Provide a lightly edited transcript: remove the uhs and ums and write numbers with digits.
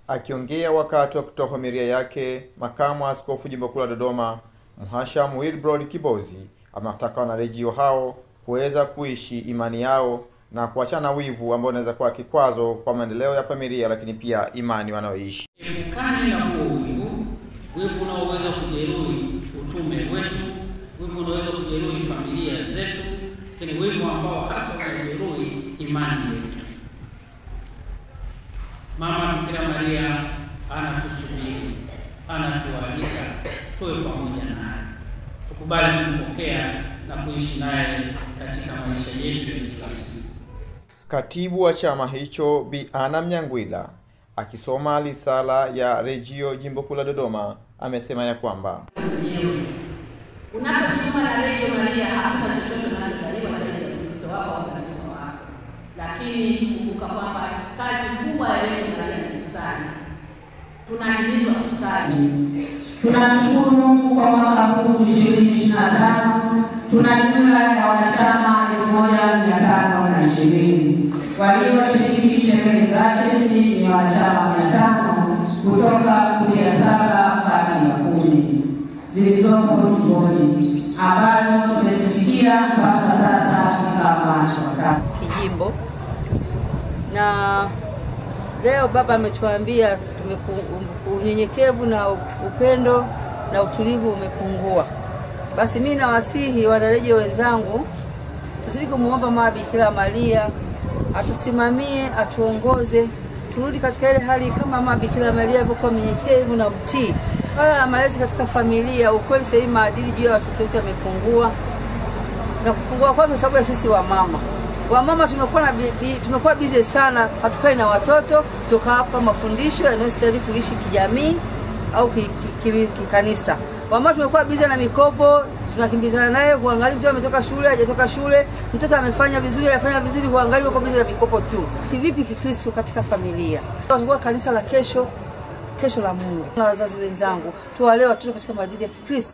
Akiongea wakati wa kutoa homilia yake, makamu askofu jimbo kuu la Dodoma, Mhashamu Wilbrod Kibozi, amewataka wanarejio hao kuweza kuishi imani yao na kuachana wivu ambao unaweza kuwa kikwazo kwa maendeleo ya familia, lakini pia imani wanaoishi. Epukani na wivu unaoweza kujeruhi utume wetu, wivu unaweza kujeruhi familia zetu, lakini wivu ambao hasa unajeruhi imani yetu. Mama Bikira Maria anatusubiri, anatualika tuwe pamoja naye, tukubali kumpokea na kuishi naye katika maisha yetu ya kila siku. Katibu wa chama hicho Bi Ana Mnyangwila, akisoma risala ya rejio jimbo kuu la Dodoma, amesema ya kwamba unapojiunga na Rejio Maria hakuna chochote unachodaiwa zaidi ya Kristo wako au ubatizo wako. Lakini kumbuka kwamba kazi kubwa ya Rejio Maria ni kusali. Tunahimizwa kusali. Tunashukuru Mungu kwa mwaka huu 2025. Tuna jumla ya wanachama 1520. Walioshiriki sherehe zake ni wanachama 500 kutoka kundi la 7 kati ya 10 zilizopo jimboni, ambazo tumezifikia mpaka sasa kama kijimbo. Na leo baba ametuambia unyenyekevu na upendo na utulivu umepungua. Basi mimi nawasihi wanarejeo wenzangu, tuzidi kumuomba Mama Bikira Maria atusimamie, atuongoze, turudi katika ile hali kama Mama Bikira Maria alivyokuwa mnyenyekevu na mtii. Wala malezi katika familia, ukweli sasa maadili juu ya watoto wetu yamepungua. Na kupungua kwa sababu ya sisi wamama tumekuwa busy sana, hatukai na watoto, tukawapa mafundisho yanayostahili kuishi kijamii au kikanisa. Wamama tumekuwa busy na mikopo, tunakimbizana naye kuangalia mtoto ametoka shule, hajatoka shule, mtoto amefanya vizuri, hajafanya vizuri, kuangalia kwa busy na mikopo tu. Kivipi Kikristo katika familia? Tutakuwa kanisa la kesho la Mungu. Na wazazi wenzangu, tuwalee watoto katika maadili ya Kikristo.